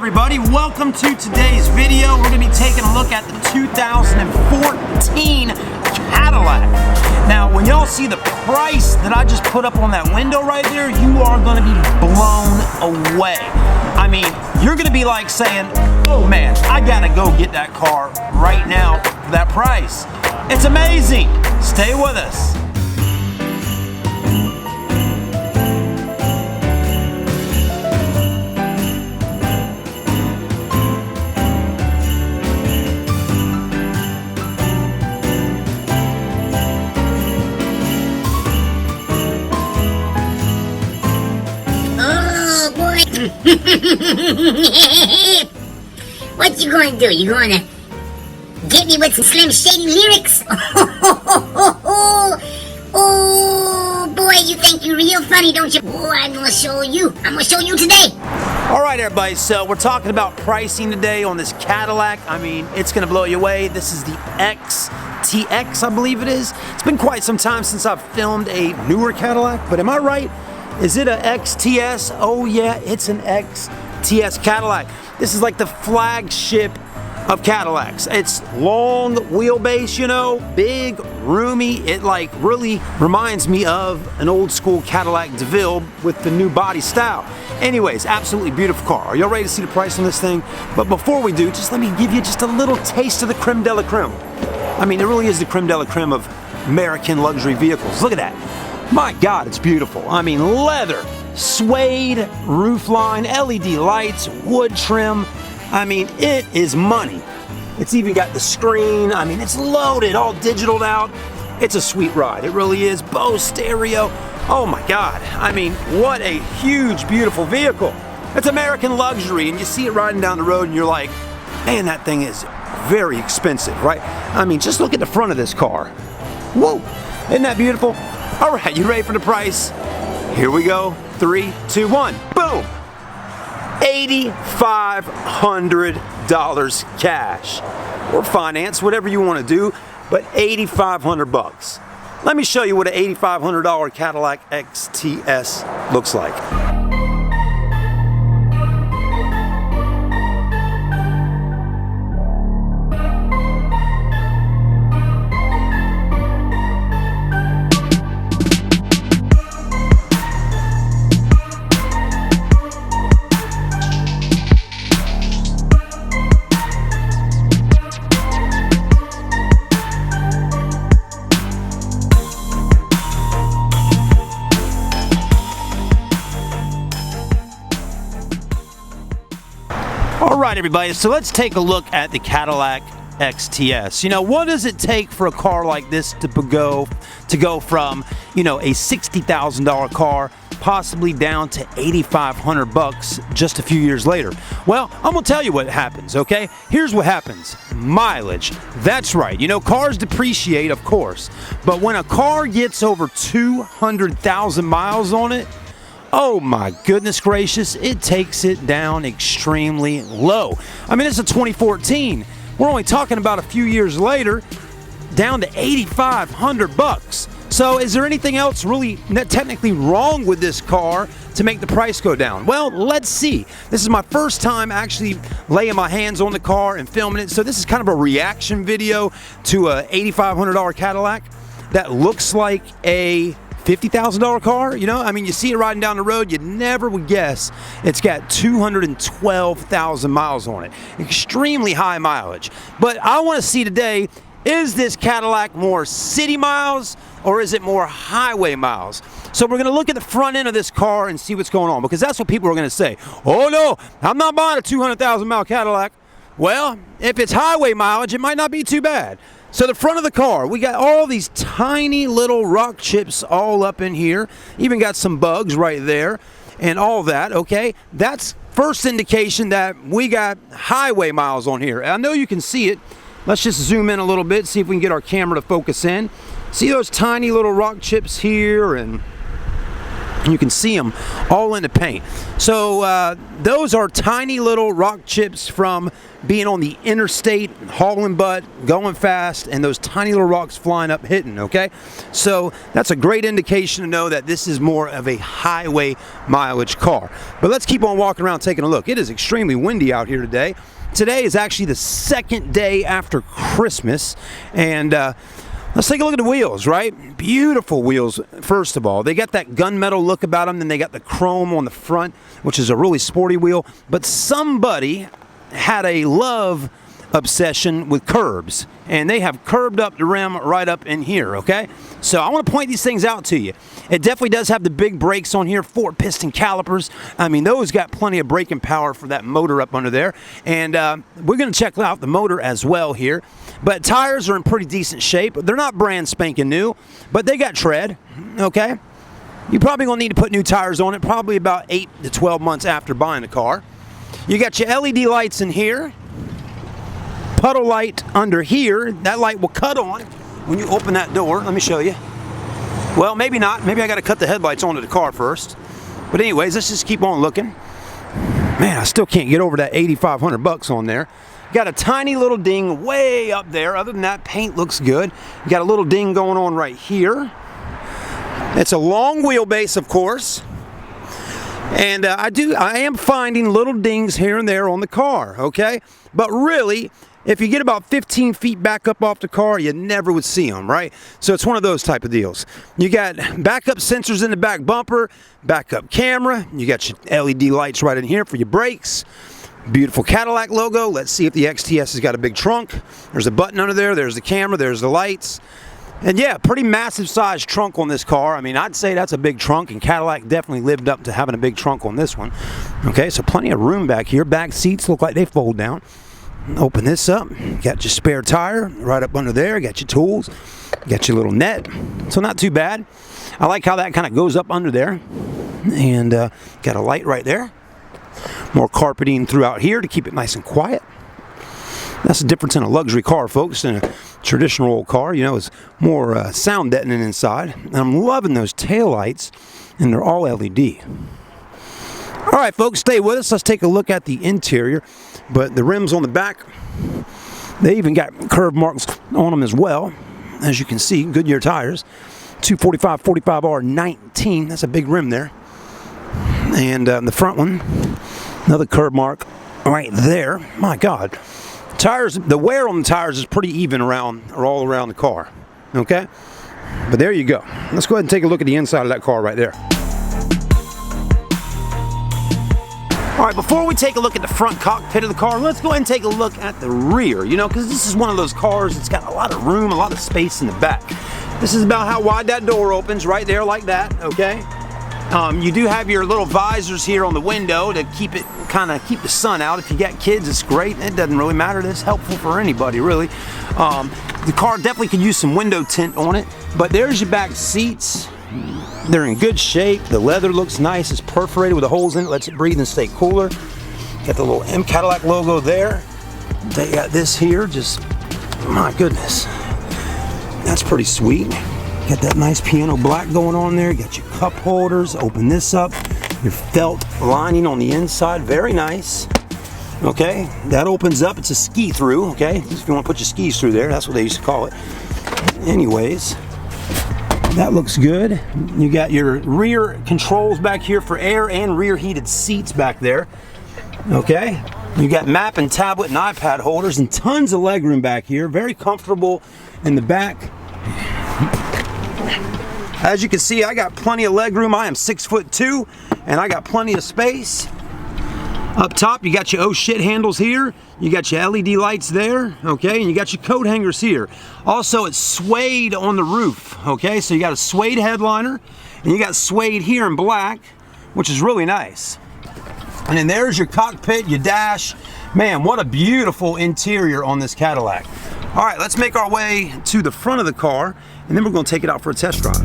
everybody, welcome to today's video. We're going to be taking a look at the 2014 Cadillac. Now, when y'all see the price that I just put up on that window right there, you are going to be blown away. I mean, you're going to be like saying, oh man, I got to go get that car right now for that price. It's amazing. Stay with us. What you going to do? You going to get me with some Slim Shady lyrics? Oh boy, you think you're real funny, don't you? Oh, I'm going to show you. I'm going to show you today. All right, everybody, so we're talking about pricing today on this Cadillac. I mean, it's going to blow you away. This is the XTS, I believe it is. It's been quite some time since I've filmed a newer Cadillac, but am I right? Is it a XTS? Oh yeah, it's an XTS Cadillac. This is like the flagship of Cadillacs. It's long wheelbase, you know, big, roomy. It like really reminds me of an old school Cadillac DeVille with the new body style. Anyways, absolutely beautiful car. Are y'all ready to see the price on this thing? But before we do, just let me give you just a little taste of the creme de la creme. I mean, it really is the creme de la creme of American luxury vehicles. Look at that. My God, it's beautiful. I mean, leather, suede roofline, LED lights, wood trim. I mean, it is money. It's even got the screen. I mean, it's loaded, all digitaled out. It's a sweet ride. It really is. Bose stereo. Oh my God. I mean, what a huge, beautiful vehicle. It's American luxury, and you see it riding down the road, and you're like, man, that thing is very expensive, right? I mean, just look at the front of this car. Whoa, isn't that beautiful? All right, you ready for the price? Here we go. 3, 2, 1. Boom! $8,500 cash. Or finance, whatever you want to do, but $8,500. Let me show you what an $8,500 Cadillac XTS looks like. All right, everybody, so let's take a look at the Cadillac XTS. You know, what does it take for a car like this to go from, you know, a $60,000 car possibly down to $8,500 just a few years later? Well, I'm gonna tell you what happens, okay? Here's what happens. Mileage. That's right. You know, cars depreciate, of course, but when a car gets over 200,000 miles on it, oh my goodness gracious, it takes it down extremely low. I mean, it's a 2014. We're only talking about a few years later, down to $8,500. So is there anything else really technically wrong with this car to make the price go down? Well, let's see. This is my first time actually laying my hands on the car and filming it. So this is kind of a reaction video to a $8,500 Cadillac that looks like a $50,000 car. You know, I mean, you see it riding down the road, you never would guess it's got 212,000 miles on it. Extremely high mileage. But I want to see today, is this Cadillac more city miles or is it more highway miles? So we're going to look at the front end of this car and see what's going on, because that's what people are going to say. Oh no, I'm not buying a 200,000 mile Cadillac. Well, if it's highway mileage, it might not be too bad. So the front of the car, we got all these tiny little rock chips all up in here. Even got some bugs right there and all that, okay? That's first indication that we got highway miles on here. I know you can see it. Let's just zoom in a little bit, see if we can get our camera to focus in. See those tiny little rock chips here and You can see them all in the paint. So those are tiny little rock chips from being on the interstate, hauling butt, going fast, and those tiny little rocks flying up hitting, okay? So that's a great indication to know that this is more of a highway mileage car. But let's keep on walking around taking a look. It is extremely windy out here today. Today is actually the second day after Christmas, and let's take a look at the wheels, right? Beautiful wheels, first of all. They got that gunmetal look about them, then they got the chrome on the front, which is a really sporty wheel. But somebody had a love obsession with curbs, and they have curbed up the rim right up in here, okay? So I want to point these things out to you. It definitely does have the big brakes on here, 4-piston calipers. I mean, those got plenty of braking power for that motor up under there. And we're going to check out the motor as well here. But tires are in pretty decent shape. They're not brand spanking new, but they got tread, okay? You're probably going to need to put new tires on it, probably about 8 to 12 months after buying the car. You got your LED lights in here. Puddle light under here. That light will cut on when you open that door. Let me show you. Well, maybe not. Maybe I got to cut the headlights onto the car first. But anyways, let's just keep on looking. Man, I still can't get over that $8,500 on there. Got a tiny little ding way up there. Other than that, paint looks good. You got a little ding going on right here. It's a long wheelbase, of course. And I am finding little dings here and there on the car, okay? But really, if you get about 15 feet back up off the car, you never would see them, right? So it's one of those type of deals. You got backup sensors in the back bumper, backup camera. You got your LED lights right in here for your brakes. Beautiful Cadillac logo. Let's see if the XTS has got a big trunk. There's a button under there. There's the camera. There's the lights. And yeah, pretty massive size trunk on this car. I mean, I'd say that's a big trunk, and Cadillac definitely lived up to having a big trunk on this one. Okay, so plenty of room back here. Back seats look like they fold down. Open this up. Got your spare tire right up under there. Got your tools. Got your little net. So not too bad. I like how that kind of goes up under there. And got a light right there. More carpeting throughout here to keep it nice and quiet. That's the difference in a luxury car, folks, than a traditional old car. You know, it's more sound deadening inside. And I'm loving those taillights, and they're all LED. All right, folks, stay with us. Let's take a look at the interior. But the rims on the back, they even got curb marks on them as well. As you can see, Goodyear tires. 245 45R19. That's a big rim there. And the front one, another curb mark right there. My God. Tires, the wear on the tires is pretty even around, or all around the car. Okay? But there you go. Let's go ahead and take a look at the inside of that car right there. All right, before we take a look at the front cockpit of the car, let's go ahead and take a look at the rear, you know, because this is one of those cars that's got a lot of room, a lot of space in the back. This is about how wide that door opens, right there like that, okay? You do have your little visors here on the window to keep it, kind of keep the sun out. If you got kids, it's great. It doesn't really matter. It's helpful for anybody, really. The car definitely could use some window tint on it, but there's your back seats. They're in good shape. The leather looks nice. It's perforated with the holes in it. Lets it breathe and stay cooler. Got the little M Cadillac logo there. They got this here. Just, my goodness. That's pretty sweet. Got that nice piano black going on there. Got your cup holders. Open this up. Your felt lining on the inside. Very nice. Okay. That opens up. It's a ski through. Okay. If you want to put your skis through there, that's what they used to call it. Anyways. That looks good. You got your rear controls back here for air and rear heated seats back there. Okay. You got map and tablet and iPad holders and tons of legroom back here. Very comfortable in the back. As you can see, I got plenty of legroom. I am 6'2", and I got plenty of space. Up top, you got your oh shit handles here. You got your LED lights there, okay? And you got your coat hangers here. Also, it's suede on the roof, okay? So you got a suede headliner, and you got suede here in black, which is really nice. And then there's your cockpit, your dash. Man, what a beautiful interior on this Cadillac. All right, let's make our way to the front of the car, and then we're gonna take it out for a test drive.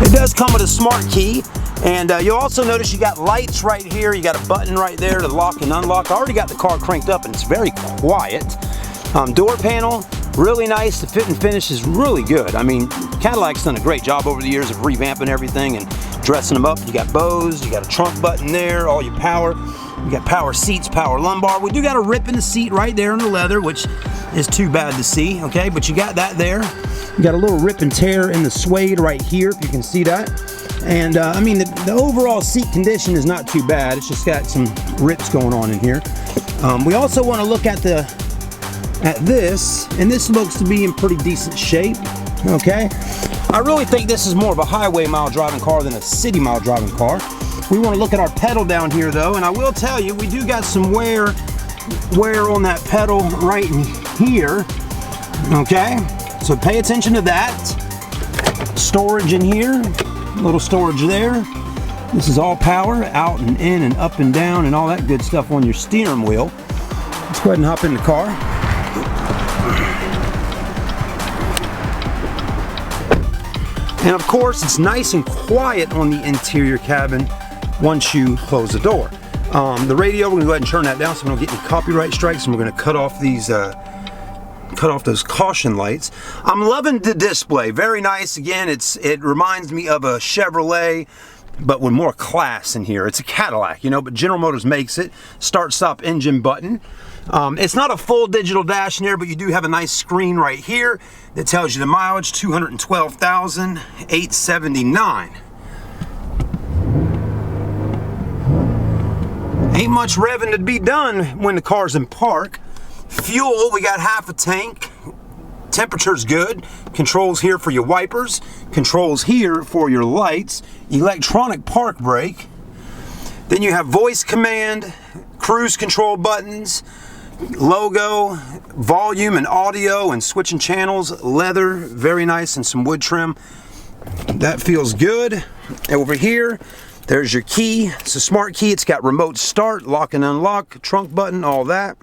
It does come with a smart key, And you'll also notice you got lights right here. You got a button right there to lock and unlock. I already got the car cranked up and it's very quiet. Door panel, really nice. The fit and finish is really good. I mean, Cadillac's done a great job over the years of revamping everything and dressing them up. You got bows, you got a trunk button there, all your power. You got power seats, power lumbar. We do got a rip in the seat right there in the leather, which is too bad to see, okay? But you got that there. You got a little rip and tear in the suede right here, if you can see that. And I mean, the overall seat condition is not too bad. It's just got some rips going on in here. We also want to look at this, and this looks to be in pretty decent shape, okay? I really think this is more of a highway mile driving car than a city mile driving car. We want to look at our pedal down here though, and I will tell you, we do got some wear on that pedal right in here, okay? So pay attention to that. Storage in here, little storage there. This is all power, out and in and up and down and all that good stuff on your steering wheel. Let's go ahead and hop in the car. And of course, it's nice and quiet on the interior cabin once you close the door. The radio, we're gonna go ahead and turn that down so we don't get any copyright strikes, and we're gonna cut off these cut off those caution lights. I'm loving the display, very nice. Again, it reminds me of a Chevrolet, but with more class in here. It's a Cadillac, you know, but General Motors makes it. Start stop engine button. It's not a full digital dash in there, but you do have a nice screen right here that tells you the mileage, 212,879. Ain't much revving to be done when the car's in park. Fuel, we got half a tank. Temperature's good. Controls here for your wipers. Controls here for your lights. Electronic park brake. Then you have voice command, cruise control buttons, logo, volume and audio, and switching channels. Leather, very nice, and some wood trim. That feels good. Over here, there's your key. It's a smart key. It's got remote start, lock and unlock, trunk button, all that.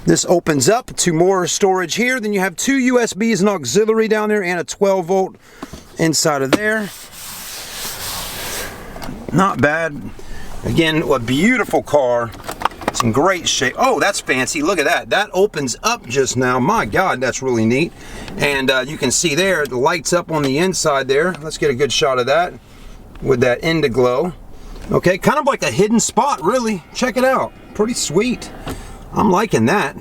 This opens up to more storage here. Then you have two USBs and auxiliary down there and a 12 volt inside of there. Not bad. Again, a beautiful car. It's in great shape. Oh, that's fancy. Look at that. That opens up just now. My God, that's really neat. And you can see there, the lights up on the inside there. Let's get a good shot of that with that Indiglow. Okay, kind of like a hidden spot, really. Check it out. Pretty sweet. I'm liking that.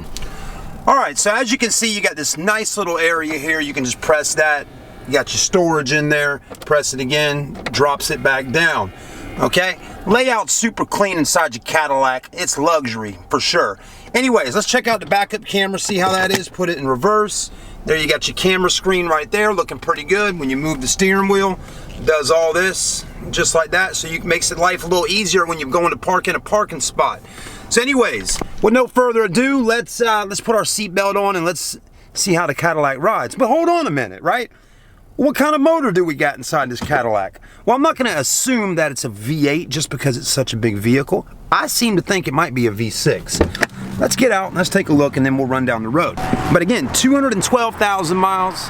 All right, so as you can see, you got this nice little area here. You can just press that. You got your storage in there. Press it again, drops it back down. Okay, layout super clean inside your Cadillac. It's luxury for sure. Anyways, let's check out the backup camera, see how that is. Put it in reverse. There you got your camera screen right there, looking pretty good. When you move the steering wheel, it does all this just like that. So it makes it life a little easier when you're going to park in a parking spot. So anyways, with no further ado, let's put our seatbelt on and let's see how the Cadillac rides. But hold on a minute, right? What kind of motor do we got inside this Cadillac? Well, I'm not going to assume that it's a V8 just because it's such a big vehicle. I seem to think it might be a V6. Let's get out and let's take a look and then we'll run down the road. But again, 212,000 miles,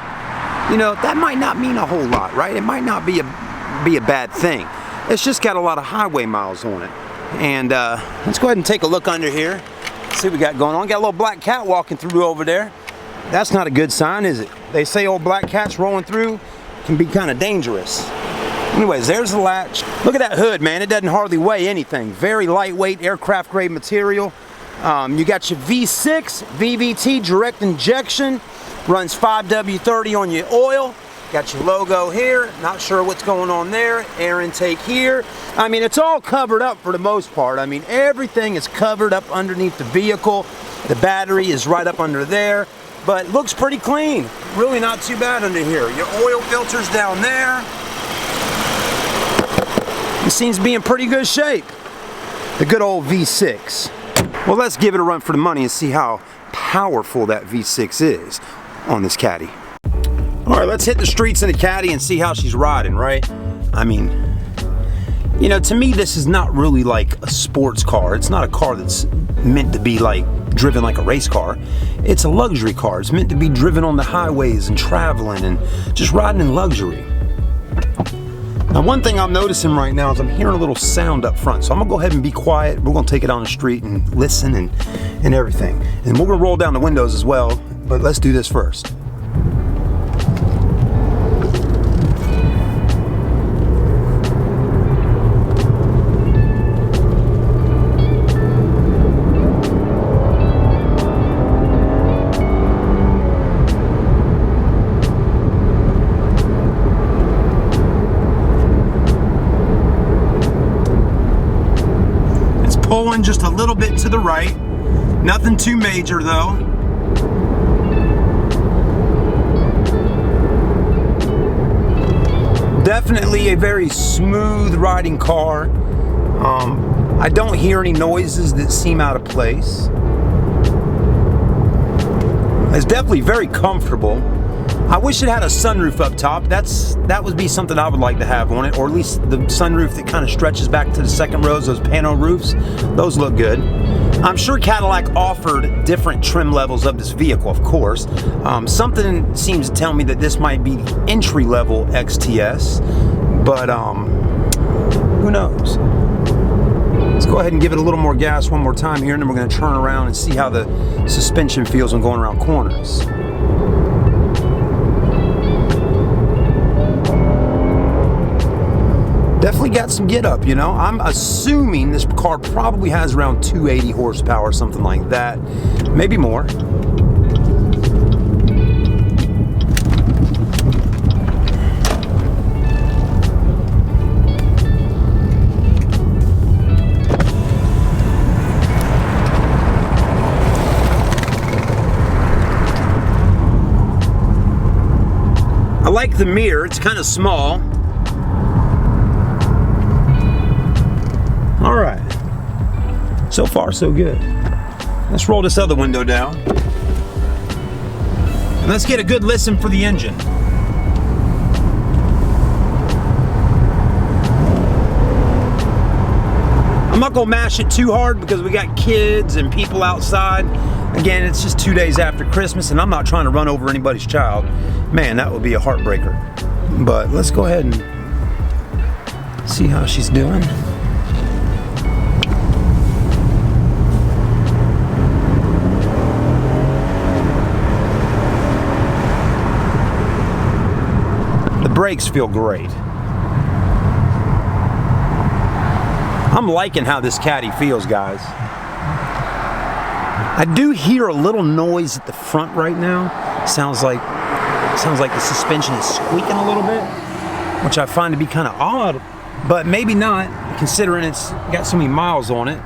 you know, that might not mean a whole lot, right? It might not be a bad thing. It's just got a lot of highway miles on it. And let's go ahead and take a look under here. See what we got going on. Got a little black cat walking through over there. That's not a good sign, is it? They say old black cats rolling through can be kind of dangerous. Anyways, there's the latch. Look at that hood, man. It doesn't hardly weigh anything. Very lightweight, aircraft grade material. You got your V6, VVT direct injection. Runs 5W30 on your oil. Got your logo here. Not sure what's going on there. Air intake here. I mean, it's all covered up for the most part. I mean, everything is covered up underneath the vehicle. The battery is right up under there. But looks pretty clean. Really not too bad under here. Your oil filter's down there. It seems to be in pretty good shape. The good old V6. Well, let's give it a run for the money and see how powerful that V6 is on this Caddy. All right, let's hit the streets in the Caddy and see how she's riding, right? I mean, you know, to me, this is not really like a sports car. It's not a car that's meant to be like driven like a race car. It's a luxury car. It's meant to be driven on the highways and traveling and just riding in luxury. Now, one thing I'm noticing right now is I'm hearing a little sound up front. So I'm gonna go ahead and be quiet. We're gonna take it on the street and listen and everything. And we're gonna roll down the windows as well, but let's do this first. Pulling just a little bit to the right. Nothing too major though. Definitely a very smooth riding car. I don't hear any noises that seem out of place. It's definitely very comfortable. I wish it had a sunroof up top. That would be something I would like to have on it, or at least the sunroof that kind of stretches back to the second rows, those pano roofs. Those look good. I'm sure Cadillac offered different trim levels of this vehicle, of course. Something seems to tell me that this might be the entry-level XTS, but who knows? Let's go ahead and give it a little more gas one more time here, and then we're going to turn around and see how the suspension feels when going around corners. Definitely got some get up, you know. I'm assuming this car probably has around 280 horsepower, something like that. Maybe more. I like the mirror, it's kind of small. All right, so far so good. Let's roll this other window down. And let's get a good listen for the engine. I'm not gonna mash it too hard because we got kids and people outside. Again, it's just 2 days after Christmas and I'm not trying to run over anybody's child. Man, that would be a heartbreaker. But let's go ahead and see how she's doing. Brakes feel great. I'm liking how this Caddy feels, guys. I do hear a little noise at the front right now. Sounds like the suspension is squeaking a little bit, which I find to be kind of odd, but maybe not, considering it's got so many miles on it.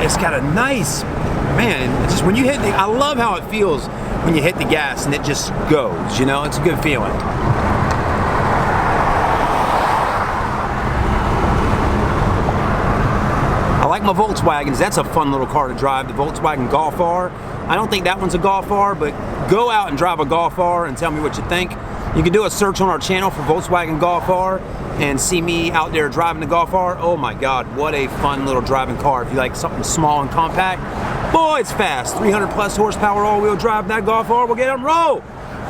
It's got a nice, man, just when you hit the, I love how it feels when you hit the gas and it just goes, you know, it's a good feeling. I like my Volkswagens, that's a fun little car to drive, the Volkswagen Golf R. I don't think that one's a Golf R, but go out and drive a Golf R and tell me what you think. You can do a search on our channel for Volkswagen Golf R and see me out there driving the Golf R. Oh my God, what a fun little driving car. If you like something small and compact, boy, it's fast. 300 plus horsepower all-wheel drive, that Golf R will get on roll.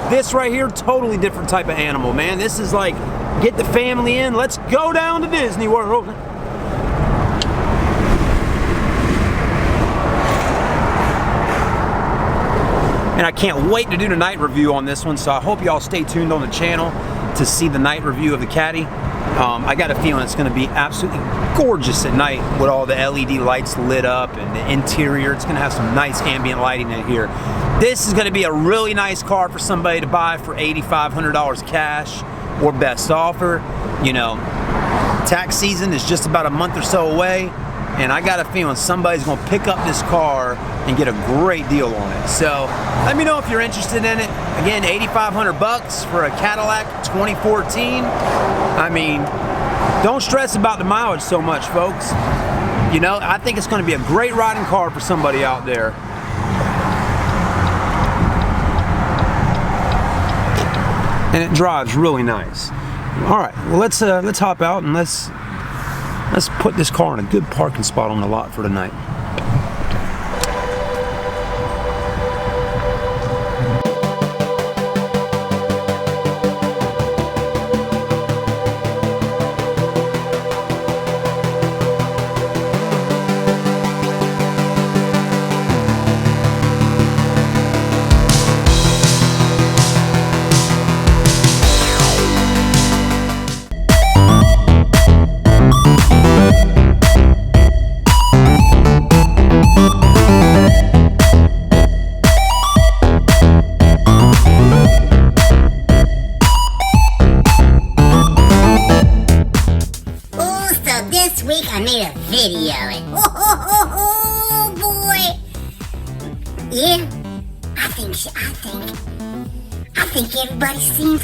This right here, totally different type of animal, man. This is like, get the family in, let's go down to Disney World. And I can't wait to do the night review on this one, so I hope y'all stay tuned on the channel to see the night review of the Caddy. I got a feeling it's going to be absolutely gorgeous at night with all the LED lights lit up and the interior. It's going to have some nice ambient lighting in here. This is going to be a really nice car for somebody to buy for $8,500 cash or best offer. You know, tax season is just about a month or so away, and I got a feeling somebody's going to pick up this car and get a great deal on it. So let me know if you're interested in it. Again, $8,500 for a Cadillac 2014. I mean, don't stress about the mileage so much, folks. You know, I think it's going to be a great riding car for somebody out there. And it drives really nice. All right, well, let's hop out and let's put this car in a good parking spot on the lot for tonight. Yeah, I think everybody seems